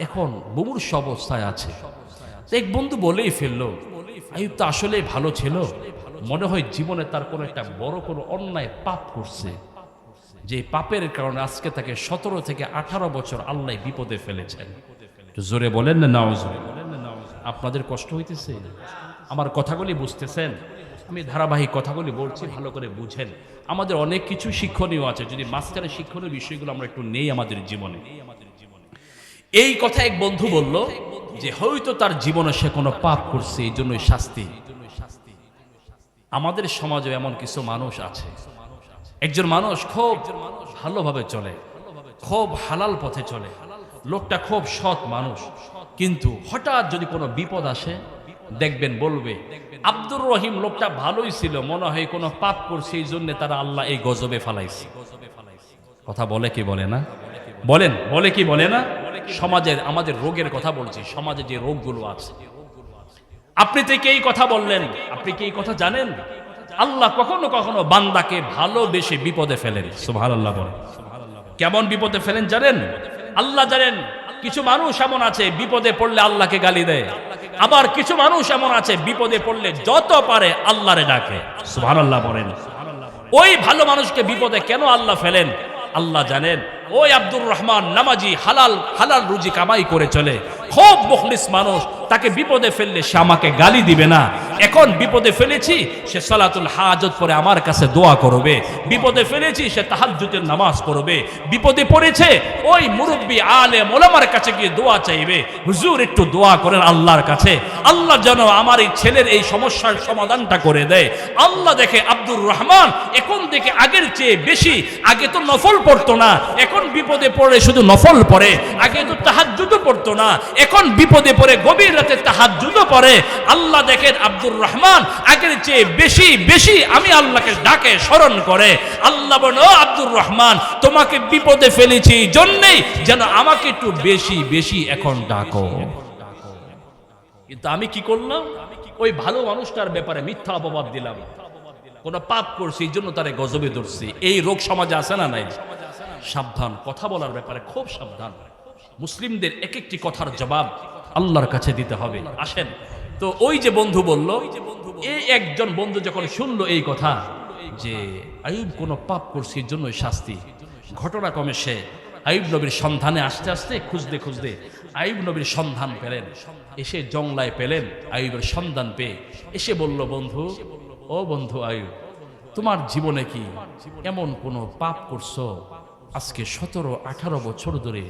এখন মুমূর্ষ অবস্থায় আছে। এক বন্ধু বলেই ফেললো, আইয়ুব তো আসলেই ভালো ছিল, মনে হয় জীবনে তার কোনো একটা বড় কোনো অন্যায় পাপ করছে, যে পাপের কারণে আজকে তাকে 17 থেকে 18 বছর আল্লাহ বিপদে ফেলেছেন। জোরে বলেন না নাউজুবিল্লাহ। আপনাদের কষ্ট হইতেছে? আমার কথাগুলি বুঝতেছেন? আমি ধারাবাহিক কথাগুলি বলছি, ভালো করে বুঝেন। আমাদের অনেক কিছু শিক্ষণীয় আছে, যদি মাঝখানে শিক্ষণীয় বিষয়গুলো আমরা একটু নেই আমাদের জীবনে। এই কথা এক বন্ধু বলল যে হয়তো তার জীবনে সে কোনো পাপ করছে, এই জন্যই শাস্তি। আমাদের সমাজে এমন কিছু মানুষ আছে, একজন মানুষ খুব ভালোভাবে চলে, খুব হালাল পথে চলে, লোকটা খুব সৎ মানুষ, কিন্তু হঠাৎ যদি কোনো বিপদ আসে দেখবেন বলবে আব্দুর রহিম লোকটা ভালোই ছিল, মনে হয় কোনো পাপ করছে, এই জন্য তারা আল্লাহ এই গজবে ফালাইছে। কথা বলে কি বলে না? বলেন, বলে কি বলে না? সমাজের আমাদের রোগের কথা বলছি, সমাজে যে রোগগুলো আছে। আপনি তো এই কথা বললেন, আপনি কি এই কথা জানেন? আল্লাহ কখনো কখনো বান্দাকে ভালোবেসে বিপদে ফেলেন। সুবহানাল্লাহ বলেন। কেমন বিপদে ফেলেন জানেন? আল্লাহ জানেন। কিছু মানুষ এমন আছে বিপদে পড়লে আল্লাহকে গালি দেয়, আবার কিছু মানুষ এমন আছে বিপদে পড়লে যত পারে আল্লাহরে ডাকে। সুবহানাল্লাহ বলেন। ওই ভালো মানুষকে বিপদে কেন আল্লাহ ফেলেন? আল্লাহ জানেন। ওই আব্দুর রহমান নামাজি, হালাল রুজি কামাই করে চলে, খুব মুখলিস মানুষ, তাকে বিপদে ফেললে সে আমাকে গালি দিবে না। এখন বিপদে ফেলেছি, সে সালাতুল হাজত পরে আমার কাছে দোয়া করবে। বিপদে ফেলেছি, সে তাহাজ্জুদের নামাজ পড়বে। বিপদে পড়েছে, ওই মুরব্বী আলেম ওলামার কাছে গিয়ে দোয়া চাইবে, হুজুর একটু দোয়া করেন আল্লাহর কাছে, আল্লাহ যেন আমার এই ছেলের এই সমস্যার সমাধানটা করে দেয়। আল্লাহ দেখে আব্দুর রহমান এখন দেখে আগের চেয়ে বেশি, আগে তো নফল পড়তো না, এখন বিপদে পড়ে শুধু নফল পড়ে। আগে তো তাহাজ্জুদও পড়তো না, এখন বিপদে পড়ে গভীর রাতে তাহাজ্জুদও পড়ে। আল্লাহ দেখেন আব্দুর রহমান আগের চেয়ে বেশি বেশি আমি আল্লাহকে ডাকে, স্মরণ করে। আল্লাহ বলেন, ও আব্দুর রহমান, তোমাকে বিপদে ফেলেছি জন্যই যেন আমাকে একটু বেশি বেশি এখন ডাকো। কিন্তু আমি কি করলাম? ওই ভালো মানুষটার ব্যাপারে মিথ্যা অপবাদ দিলাম, কোন পাপ করছি, এই জন্য তারে গজবে ধরছি। এই রোগ সমাজে আছে না নাই? সাবধান, কথা বলার ব্যাপারে খুব সাবধান। মুসলিমদের এক একটি কথার জবাব আল্লাহর কাছে দিতে হবে। আসেন তো, ওই যে বন্ধু বলল, এই একজন বন্ধু যখন শুনলো এই কথা যে আইয়ুব কোনো পাপ করছে এর জন্যই শাস্তি, ঘটনা ক্রমে সে আইয়ুব নবীর সন্ধানে আস্তে আস্তে খুঁজতে খুঁজতে আইয়ুব নবীর সন্ধান পেলেন। এসে জংলায় পেলেন আইয়ুবের সন্ধান পেয়ে এসে বলল, বন্ধু, ও বন্ধু আইয়ুব, তোমার জীবনে কি এমন কোনো পাপ করছো? আজকে 17-18 বছর ধরে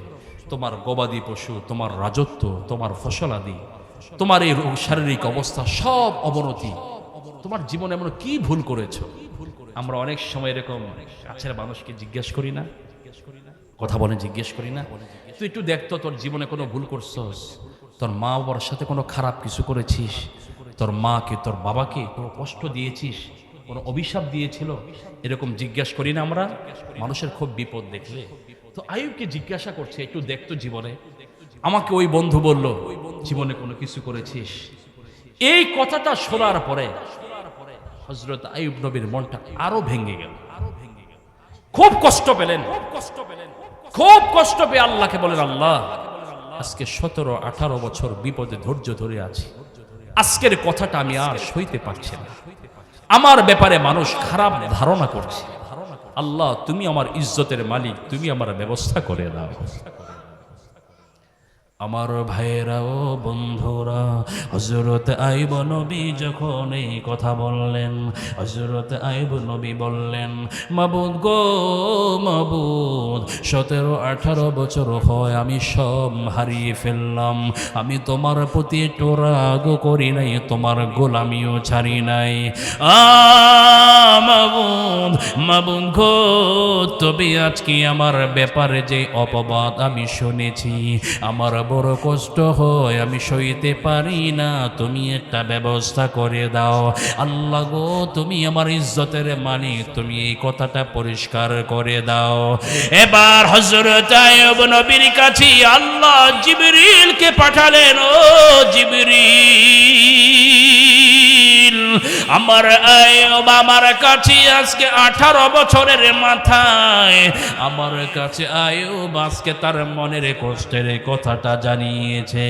তোমার গবাদি পশু, তোমার রাজত্ব, তোমার ফসলাদি তোমার এই শারীরিক অবস্থা সব অবনতি, তোমার জীবনে এমন কি ভুল করেছো? আমরা অনেক সময় এরকম কাছের মানুষকে জিজ্ঞেস করি না, কথা বলে জিজ্ঞেস করি না, তুই একটু দেখতো তোর জীবনে কোনো ভুল করছস, তোর মা বাবার সাথে কোনো খারাপ কিছু করেছিস, তোর মাকে তোর বাবাকে কোনো কষ্ট দিয়েছিস, কোনো অভিশাপ দিয়েছিল, এরকম জিজ্ঞাসা করি না আমরা মানুষের খুব বিপদ দেখলে? তো আইয়ুবকে জিজ্ঞাসা করছে একটু দেখতো জীবনে। আমাকে ওই বন্ধু বলল জীবনে কোনো কিছু করেছিস? এই কথাটা শোনার পরে হযরত আইয়ুব নবীর মনটা আরো ভেঙে গেল, খুব কষ্ট পেলেন, খুব কষ্ট পেয়ে আল্লাহকে বলেন, আল্লাহ আজকে 17-18 বছর বিপদে ধৈর্য ধরে আছি, আজকের কথাটা আমি আর সইতে পারছি না, আমার ব্যাপারে মানুষ খারাপ ধারণা করছে, আল্লাহ তুমি আমার ইজ্জতের মালিক, তুমি আমার ব্যবস্থা করে দাও। আমার ভাইয়েরা ও বন্ধুরা, হযরত আইয়ুব নবী যখন এই কথা বললেন, হযরত আইয়ুব নবী বললেন, মাবুদ গো মাবুদ, 17-18 বছর হয় আমি সব হারিয়ে ফেললাম, আমি তোমার প্রতি একটু রাগ করি নাই, তোমার গোলামিও ছাড়ি নাই, মাবুদ মাবুদ গো, তবে আজকে আমার ব্যাপারে যে অপবাদ আমি শুনেছি, আমার বড় কষ্ট হয়, আমি সইতে পারি না, তুমি একটা ব্যবস্থা করে দাও, আল্লাহ গো তুমি আমার ইজ্জতের মালিক, তুমি এই কথাটা পরিষ্কার করে দাও। এবার হযরত আইয়ুব নবীর কাছে আল্লাহ জিবরিলকে পাঠালেন, ও জিবরিল, আমার আইয়ুব আমার কাছে আজকে 18 বছরের মাথায় আমার কাছে আইয়ুব আজকে তার মনের কষ্টের কথাটা জানিয়েছে,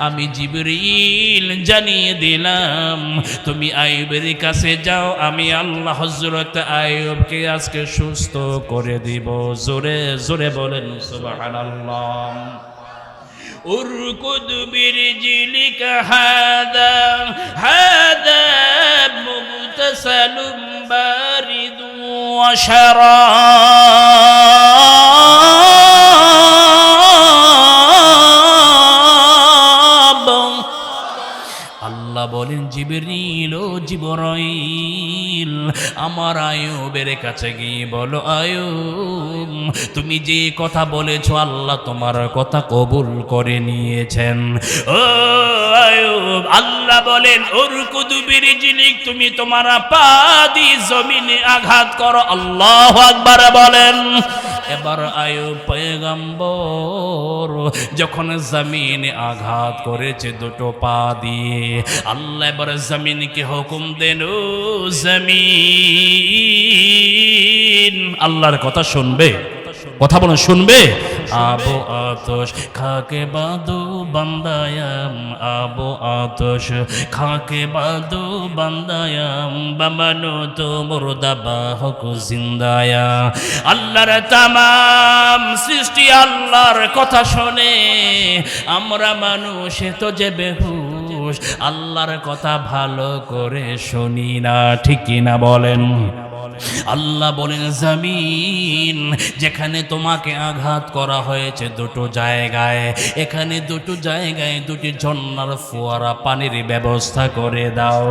আমি জিবরিল জানিয়ে দিলাম, তুমি আইয়ুবের কাছে যাও, আমি আল্লাহ হযরত আইয়ুবকে আজকে সুস্থ করে দিব। জোরে জোরে বলেন সুবহানাল্লাহ। উরকুদ বিরজিলিকা হাদা হাদা মুগতাসালুম বারিদু ওয়া শারাব। আল্লাহ বলেন, জিবরিল ও জিবরাইল, আমার আইয়ুবের কাছে গিয়ে বলো, আইয়ুব তুমি যে কথা বলেছো আল্লাহ তোমার কথা কবুল করে নিয়েছেন। ও আইয়ুব, আল্লাহ বলেন, উরকুদু বিরিজলিক, তুমি তোমার পা দিয়ে জমিনে আঘাত করো। আল্লাহু আকবার বলেন। এবার আইয়ুব পয়গম্বর যখন জমিনে আঘাত করেছে দুটো পা দিয়ে, আল্লাহ এবার জমিনকে হুকুম দেন, ও জমিন, আল্লাহর কথা শুনবে, কথা বলে শুনবে, আবো আতশ খাকে বাদু বান্দায়াম, আবো আতশ খাকে বাদু বান্দায়াম, বামানো তো মুর্দা বাহক জিন্দায়া। আল্লাহর তামাম সৃষ্টি আল্লাহর কথা শোনে, আমরা মানুষ তো যে বেহুশ, আল্লাহর কথা ভালো করে শুনি না, ঠিক কিনা বলেন? আল্লাহ বলেন, জমিন যেখানে তোমাকে আঘাত করা হয়েছে দুটো জায়গায়, এখানে দুটো জায়গায় দুটি ঝর্ণার ফোয়ারা পানির ব্যবস্থা করে দাও।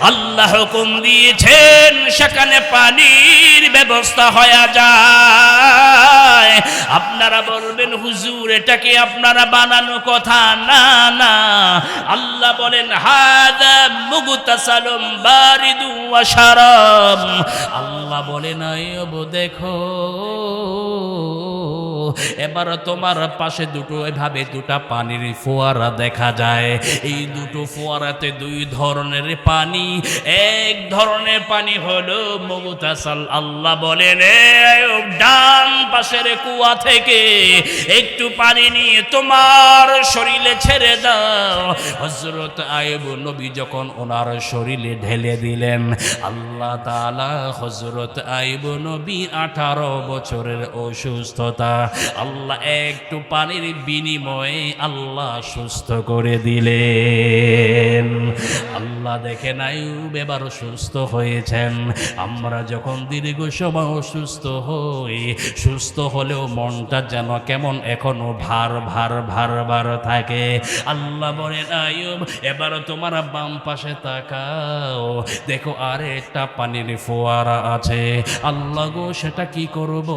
আল্লাহ হুকুম দিয়েছেন, সেখানে পানির ব্যবস্থা হয়ে যায়। আপনারা বলবেন, হুজুর এটা কি আপনারা বানানো কথা? না না, আল্লাহ বলেন, হাদা মুগতাসালুম বারিদু ওয়া শারাব। আল্লাহ বলেন, আইয়ুব দেখো, এবার তোমার পাশে দুটো এভাবে দুটা পানির ফোয়ারা দেখা যায়, এই দুটো ফোয়ারাতে দুই ধরনের পানি, এক ধরনের পানি হলো মুগতাসাল। আল্লাহ বলেন, আইয়ুব ডান পাশের কুয়া থেকে একটু পানি নিয়ে তোমার শরীরে ছেড়ে দাও। হযরত আইয়ুব নবী যখন ওনার শরীরে ঢেলে দিলেন, আল্লাহ তাআলা হযরত আইয়ুব নবী 18 বছরের অসুস্থতা আল্লাহ একটু পানির বিনিময়ে আল্লাহ সুস্থ করে দিলেন। আল্লাহ দেখেন আইয়ুব এবার সুস্থ হয়েছেন। আমরা যখন দীর্ঘ সময় অসুস্থ হই, সুস্থ হলেও মনটা যেন কেমন এখনো ভার ভার ভার ভার থাকে। আল্লাহ বলেন আইয়ুব এবার তোমার বাম পাশে তাকাও, দেখো আর একটা পানির ফোয়ারা আছে। আল্লাহ গো সেটা কি করব?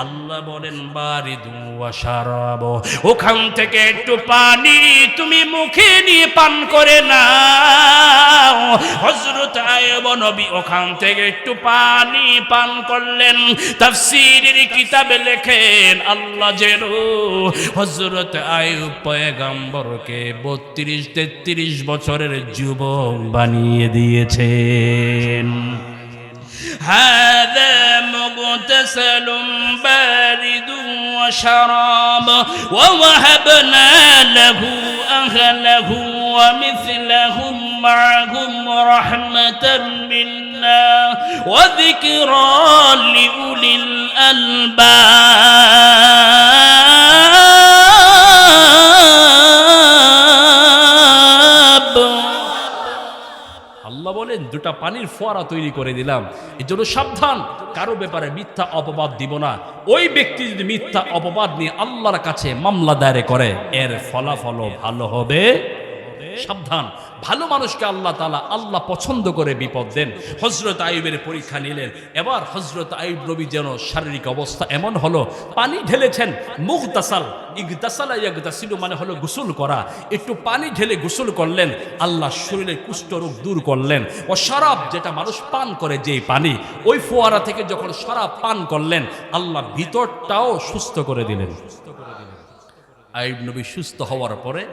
আল্লাহ বলেন বারিদু ওয়া শারাব, ওখান থেকে একটু পানি তুমি মুখে নিয়ে পান করে নাও। হযরত আইয়ুব নবী ওখান থেকে একটু পানি পান করলেন। তাফসীরের কিতাবে লেখেন আল্লাহ যেন হযরত আইয়ুব পয়গম্বরকে 32-33 বছরের যুবক বানিয়ে দিয়েছেন। هذا مغتسل بارد وشراب ووهبنا له أهله ومثلهم معهم رحمة منا وذكرى لأولي الألباب। আল্লাহ বলেন দুটা পানির ফোয়ারা তৈরি করে দিলাম, এর জন্য সাবধান, কারো ব্যাপারে মিথ্যা অপবাদ দিব না। ওই ব্যক্তি যদি মিথ্যা অপবাদ নিয়ে আল্লাহর কাছে মামলা দায়ের করে, এর ফলাফলও ভালো হবে। সাবধান, ভালো মানুষকে আল্লাহ তাআলা আল্লাহ পছন্দ করে বিপদ দেন। হযরত আইয়ুবের পরীক্ষা নিলেন। এবার হযরত আইয়ুব নবী যেন শারীরিক অবস্থা এমন হলো, পানি ঢেলেছেন, মুগতাসাল, ইগতাসালা ইয়াগতাসিলু মানে হলো গোসল করা, একটু পানি ঢেলে গোসল করলেন, আল্লাহ শরীরের কুষ্ঠরোগ দূর করলেন। ও শরাব যেটা মানুষ পান করে যেই পানি, ওই ফোয়ারা থেকে যখন শরাব পান করলেন, আল্লাহ ভিতরটাও সুস্থ করে দিলেন। আইয়ুব নবী সুস্থ হওয়ার পরে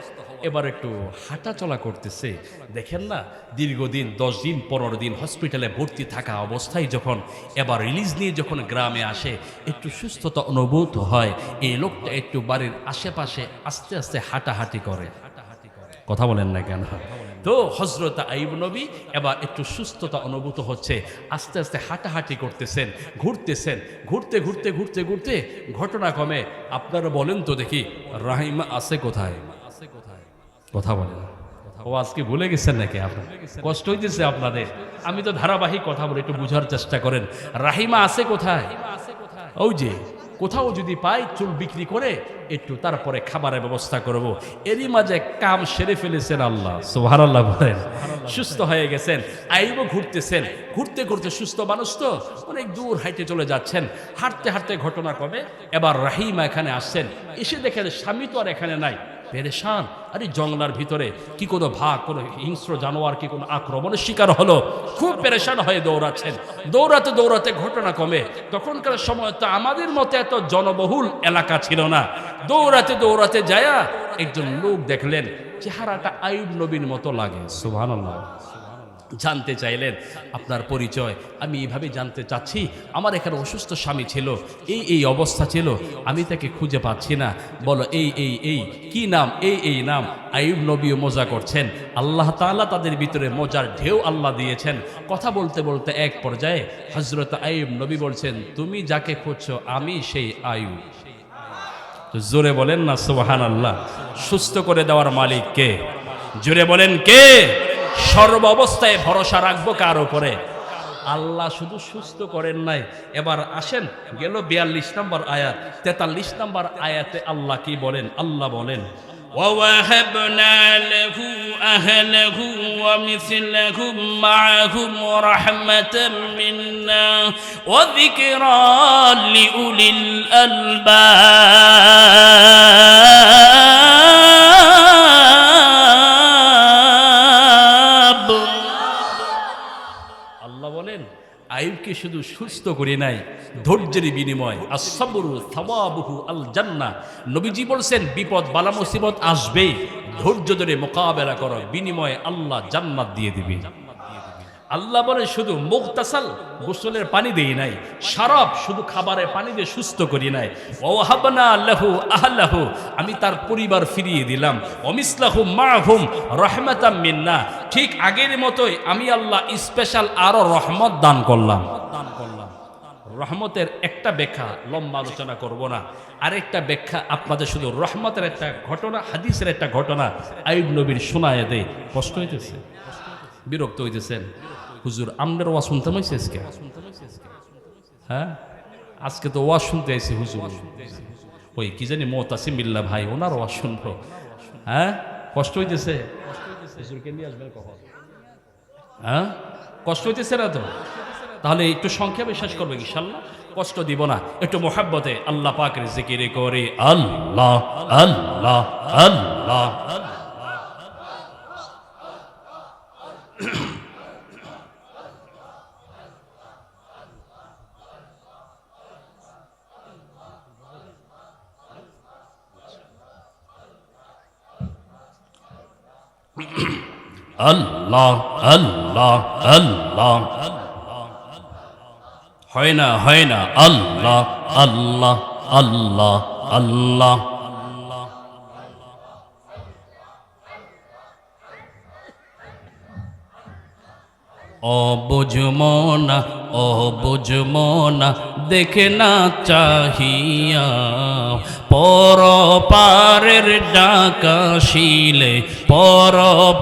এবার একটু হাঁটা চলা করতেছে। দেখেন না, দীর্ঘদিন 10 দিন 15 দিন হসপিটালে ভর্তি থাকা অবস্থায় যখন এবার রিলিজ নিয়ে যখন গ্রামে আসে, একটু সুস্থতা অনুভূত হয়। এই লোকটা একটু বাড়ির আশেপাশে আস্তে আস্তে হাঁটাহাঁটি করে। কথা বলেন না কেন? তো হযরত আইয়ুব নবী এবার একটু সুস্থতা অনুভূত হচ্ছে, আস্তে আস্তে হাঁটাহাঁটি করতেছেন, ঘুরতেছেন। ঘুরতে ঘুরতে ঘুরতে ঘুরতে ঘটনা কমে। আপনারা বলেন তো দেখি, রাহিমা আছে কোথায়? কথা বলেন। ও আজকে ভুলে গেছেন নাকি? আপনার কষ্ট হইতেছে আপনাদের? আমি তো ধারাবাহিক কথা বলে, একটু বুঝার চেষ্টা করেন। রাহিমা আছে কোথায়? ওই যে কোথাও যদি পাই চুল বিক্রি করে একটু তারপরে খাবারের ব্যবস্থা করব। এরই মাঝে কাম সেরে ফেলেছেন আল্লাহ, সুবহানাল্লাহ বলেন। সুস্থ হয়ে গেছেন। আইয়ুবও ঘুরতেছেন, ঘুরতে ঘুরতে সুস্থ মানুষ তো অনেক দূর হাইটে চলে যাচ্ছেন। হাঁটতে হাঁটতে ঘটনা কবে এবার রাহিমা এখানে আসছেন। এসে দেখেন স্বামী তো আর এখানে নাই, পেরেশান। আরে জঙ্গলার ভিতরে কি কোনো ভাগ, কোনো হিংস্র জানোয়ার কি কোনো আক্রমণের শিকার হলো, খুব পেরেশান হয়ে দৌড়াচ্ছেন। দৌড়াতে দৌড়াতে ঘটনা কমে। তখনকার সময় তো আমাদের মতো এত জনবহুল এলাকা ছিল না। দৌড়াতে দৌড়াতে যায়া একজন লোক দেখলেন, চেহারাটা আইয়ুব নবীর মতো লাগে। সুবহানাল্লাহ। জানতে চাইলেন আপনার পরিচয়। আমি এইভাবে জানতে চাচ্ছি, আমার এখানে অসুস্থ স্বামী ছিল, এই অবস্থা ছিল, আমি তাকে খুঁজে পাচ্ছি না। বলো এই কি নাম? এই নাম। আইয়ুব নবীও মজা করছেন। আল্লাহ তাআলা তাদের ভিতরে মজার ঢেউ আল্লাহ দিয়েছেন। কথা বলতে বলতে এক পর্যায়ে হযরত আইয়ুব নবী বলছেন, তুমি যাকে খুঁজছো আমি সেই আইয়ুব। তো জোরে বলেন না সুবহানাল্লাহ। সুস্থ করে দেওয়ার মালিক কে? জোরে বলেন কে? সর্ব অবস্থায় ভরসা রাখবো কার উপরে? আল্লাহ শুধু সুস্থ করেন নাই। এবার আসেন, গেল 42 নম্বর আয়াত। 43 নম্বর আয়াতে আল্লাহ কি বলেন? আল্লাহ বলেন, ووهبنا له أهله ومثلهم معهم رحمة منا وذكرى لأولي الألباب। আল্লাহ বলেন আইয়ুবকে শুধু সুস্থ করে নাই, ধৈর্যের বিনিময় as-sabru thawabuhu al-জান্নাহ। নবীজি বলছেন বিপদ বালা মুসিবত আসবে, ধৈর্য ধরে মোকাবেলা করো, বিনিময়ে আল্লাহ জান্নাত দিয়ে দিবে। আল্লাহ বলে শুধু মুগতাসাল গোসলের পানি দেই নাই, শারাব শুধু খাবারের পানি দিয়ে সুস্থ করি নাই। ওয়াহাবনা লাহু আহলাহু, আমি তার পরিবার ফিরিয়ে দিলাম। ওমিসলাহু মাহুম রাহমাতাম মিন্না, ঠিক আগের মতোই আমি আল্লাহ স্পেশাল আরো রহমত দান করলাম। রহমতের একটা ব্যাখ্যা, লম্বা আলোচনা করব না, আরেকটা ব্যাখ্যা আপনাদের শুধু রহমতের একটা ঘটনা, হাদিসের একটা ঘটনা আইয়ুব নবীর শোনায় দেয়। কষ্ট হইতেছে, বিরক্ত হইতেছেন? হুজুর আমনের ওয়াজ শুনতে হয়েছে আজকে? হ্যাঁ, আজকে তো ওয়াজ শুনতে আইছি হুজুর। ওই কি জানি মুতাসিম বিল্লাহ ভাই, ওনার ওয়াজ শুনবো। হ্যাঁ, কষ্ট হইতেছে? হুজুরকে নিয়ে আসবেন কখন? হ্যাঁ, কষ্ট হইতেছে না তো? তাহলে একটু সংক্ষেপে শেষ করবো ইনশাআল্লাহ, কষ্ট দিব না। একটু মোহাব্বতে আল্লাহ পাকের জিকির করে আল্লাহ আল্লাহ আল্লাহ। আল্লাহ আল্লাহ আল্লাহ। হয় না হয় না, আল্লাহ আল্লাহ আল্লাহ আল্লাহ। অবুঝমনা অবুঝমনা দেখে না চাহিয়া, পর পারের ডাকা শিলে, পর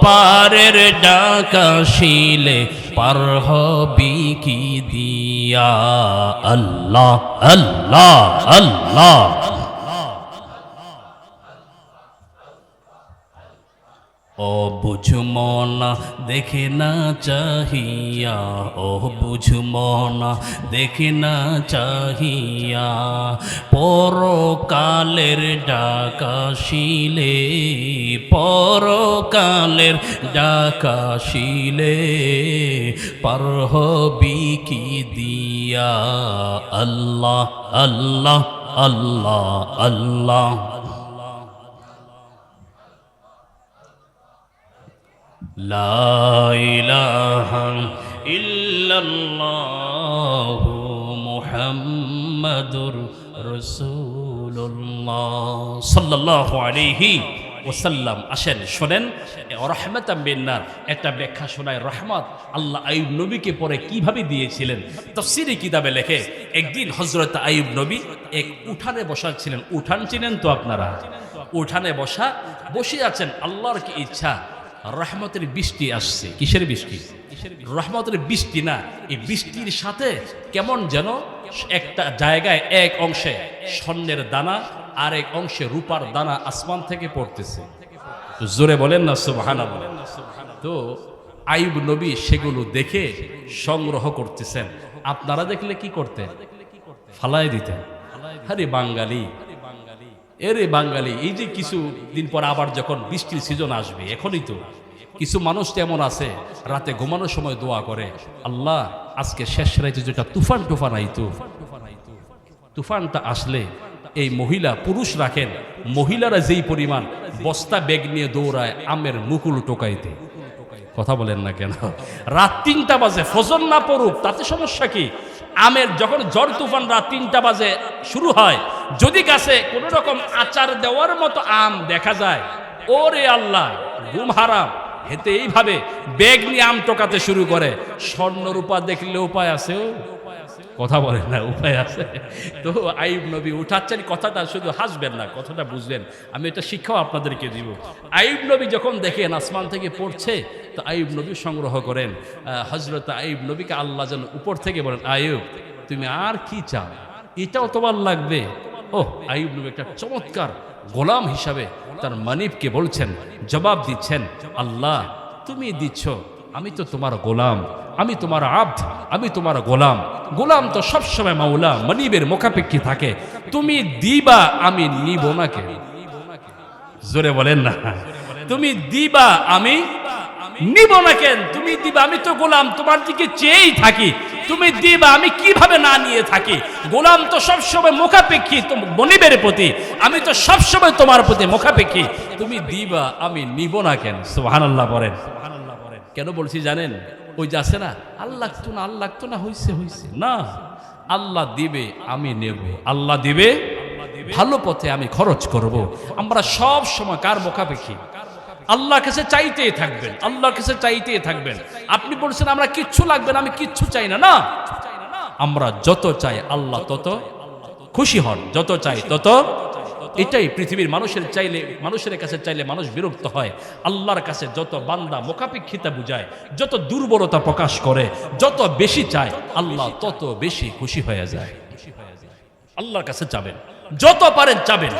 পারের ডাকা শিলে, পার হবি কি দিয়া। আল্লাহ আল্লাহ আল্লাহ। ও বুঝমনা দেখে না চাহিয়া, ও বুঝমনা দেখে না চাহিয়া, পরকালের ডাকা শিলে, পরকালের ডাকা শিলে, পার হবি কি দিয়া। আল্লাহ আল্লাহ আল্লাহ আল্লাহ। লা ইলাহা ইল্লাল্লাহু মুহাম্মাদুর রাসূলুল্লাহ সাল্লাল্লাহু আলাইহি ওয়াসাল্লাম। আসেন শোনেন, রাহমাতাম বিন্নার একটা ব্যাখ্যা শোনায়। রহমত আল্লাহ আইয়ুব নবীকে পরে কিভাবে দিয়েছিলেন, তাফসীরে কিতাবে লেখে, একদিন হযরত আইয়ুব নবী এক উঠানে বসা ছিলেন। উঠান চিনেন তো আপনারা? উঠানে বসে আছেন, আল্লাহর কি ইচ্ছা রহমতের বৃষ্টি আসছে। কিসের বৃষ্টি? রহমতের বৃষ্টি না, এই বৃষ্টির সাথে কেমন যেন একটা জায়গায় এক অংশে স্বর্ণের দানা আর এক অংশে রূপার দানা আসমান থেকে পড়তেছে। তো জোরে বলেন না সুবহানাল্লাহ। তো আইয়ুব নবী সেগুলো দেখে সংগ্রহ করতেছেন। আপনারা দেখলে কি করতেন? ফালাই দিতেন। আরে বাঙালি, এরে বাঙালি, এই যে কিছু দিন পর আবার যখন বৃষ্টির সিজন আসবে, এখনই তো কিছু মানুষ তেমন আছে রাতে ঘুমানোর সময় দোয়া করে, আল্লাহ আজকে শেষ রাইতে যেটা তুফান আইতো, তুফানটা আসলে এই মহিলা, পুরুষ রাখেন, মহিলারা যেই পরিমাণ বস্তা ব্যাগ নিয়ে দৌড়ায় আমের মুকুল টোকাইতে। কথা বলেন না কেন? রাত ৩টা বাজে, ফজর না পড়ুক তাতে সমস্যা কি? আমের যখন ঝড় তুফান রাত ৩টা বাজে শুরু হয়, যদি গাছে কোনো রকম আচার দেওয়ার মতো আম দেখা যায়, ওরে আল্লাহ ঘুম হারাম, হেতে এইভাবে ব্যাগ নিয়ে আম টোকাতে শুরু করে। স্বর্ণরূপা দেখলে উপায় আছে? কথা বলেন না, উপায় আছে? তো আইয়ুব নবী উঠাচ্ছেন, কথাটা শুধু হাসবেন না, কথাটা বুঝবেন, আমি এটা শিক্ষাও আপনাদেরকে দিব। আইয়ুব নবী যখন দেখেন আসমান থেকে পড়ছে, তো আইয়ুব নবী সংগ্রহ করেন। হযরত আইয়ুব নবীকে আল্লাহ যেন উপর থেকে বলেন, আইয়ুব তুমি আর কি চাও, এটাও তোমার লাগবে। ও আইয়ুব নবী একটা চমৎকার গোলাম হিসাবে তার মানিবকে বলছেন, জবাব দিচ্ছেন, আল্লাহ তুমি দিচ্ছ, আমি তো তোমার গোলাম, আমি তোমার আব্দ, আমি তোমার গোলাম। গোলাম তো সবসময় মাওলা মানিবের মুখাপেক্ষী থাকে, তুমি দিবা আমি নিব না কেন? জোরে বলেন না, তুমি দিবা আমি নিব না কেন? তুমি দিবা, আমি তো গোলাম তোমার দিকে চেয়েই থাকি, তুমি দিবা আমি কিভাবে না নিয়ে থাকি? গোলাম তো সবসময় মুখাপেক্ষী মনিবের প্রতি, আমি তো সবসময় তোমার প্রতি মুখাপেক্ষী, তুমি দিবা আমি নিব না কেন? সুবহানাল্লাহ বলেন। কেন বলছি জানেন? ওই যে আছে না, আল্লাহ তো না, আল্লাহ তো না, হইছে না, আল্লাহ দিবে আমি নেব, আল্লাহ দিবে, ভালো পথে আমি খরচ করব। আমরা সব সময় কার মুখাপেক্ষী? আল্লাহর কাছে চাইতেই থাকবেন, আল্লাহর কাছে চাইতেই থাকবেন। আপনি বলছেন আমরা কিচ্ছু লাগবে না, আমি কিচ্ছু চাই না, না, আমরা যত চাই আল্লাহ তত খুশি হন, যত চাই তত। এটাই পৃথিবীর মানুষের কাছে চাইলে মানুষ বিরক্ত হয়। আল্লাহর কাছে যত বান্দা মোকাপেক্ষিতা বুঝায়, যত দুর্বলতা প্রকাশ করে, যত বেশি চায়, আল্লাহ তত বেশি খুশি হয়ে যায়। আল্লাহর কাছে চাবেন, যত পারেন চাবেন।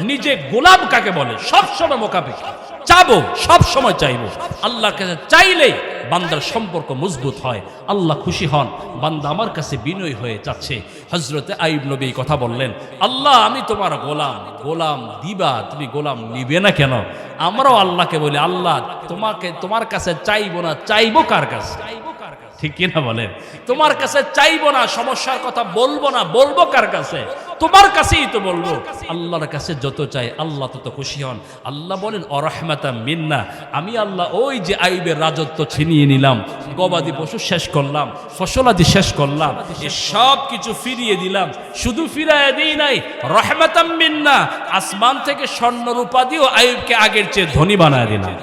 নিজে গোলাম কাকে বলে? সবসময় মোকাপেক্ষি চাবো, সব সময় চাইবো। আল্লাহর কাছে চাইলেই বান্দার সম্পর্ক মজবুত হয়, আল্লাহ খুশি হন। বান্দা আমার কাছে বিনয় হয়ে যাচ্ছে। হযরতে আইয়ুব নবী কথা বললেন, আল্লাহ আমি তোমার গোলাম, গোলাম দিবা, তুমি গোলাম নিবে না কেন? আমরাও আল্লাহকে বলি, আল্লাহ তোমার কাছে চাইবো না, চাইবো কার কাছে? ঠিক কিনা বলেন? তোমার কাছে চাইবো না, সমস্যার কথা বলবো না, বলবো কার কাছে? তোমার কাছেই তো বলবো। আল্লাহর কাছে যত চাই আল্লাহ তত খুশি হন। আল্লাহ বলেন অরহমাতাম মিন্না, আমি আল্লাহ ওই যে আইয়ুবের রাজত্ব ছিনিয়ে নিলাম, গবাদি পশু শেষ করলাম, ফসলাদি শেষ করলাম, এ সব কিছু ফিরিয়ে দিলাম। শুধু ফিরাইয়া দিই নাই, রহমাতাম মিন্না, আসমান থেকে স্বর্ণ রূপা দিয়েও আইয়ুবকে আগের চেয়ে ধনী বানায় দিলাম।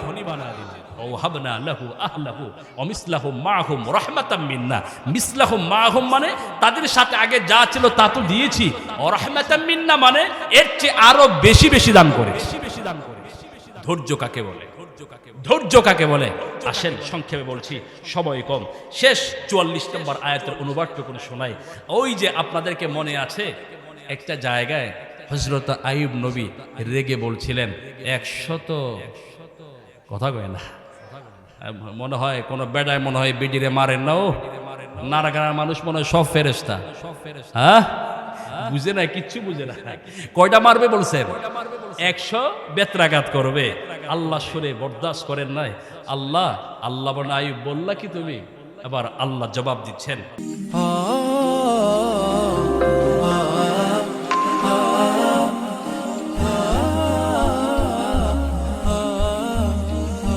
ওয়াহাবনা লাহু আহলাহু ওয়া মিসলাহুম মাআহুম রাহমাতাম মিন্না। মিসলাহুম মাআহুম মানে তাদের সাথে আগে যা ছিল তা তো দিয়েছি। ওয়া রাহমাতাম মিন্না মানে এর চেয়ে আরো বেশি বেশি দান করে। ধৈর্য কাকে বলে? ধৈর্য কাকে বলে? আসেন সংক্ষেপে বলছি, সময় কম। শেষ 44 নম্বর আয়াতের অনুবাদটুকু শোনাই। ওই যে আপনাদেরকে মনে আছে একটা জায়গায় হযরত আইয়ুব নবী রেগে বলছিলেন 100 কথা কয় না, মনে হয় কোন বেড়ায় মনে হয় বিডিরে মারেন না, ও নারাগার মানুষ মনে হয় সব ফেরেশতা। হ্যাঁ, বুঝে না, কিচ্ছু বুঝে না। কয়টা মারবে বলছেন? 100 বেত্রাঘাত করবে। আল্লাহ শুনে বরদাস্ত করেন নাই। আল্লাহ বলেন আইয়ুব বললা কি তুমি? আবার আল্লাহ জবাব দিচ্ছেন,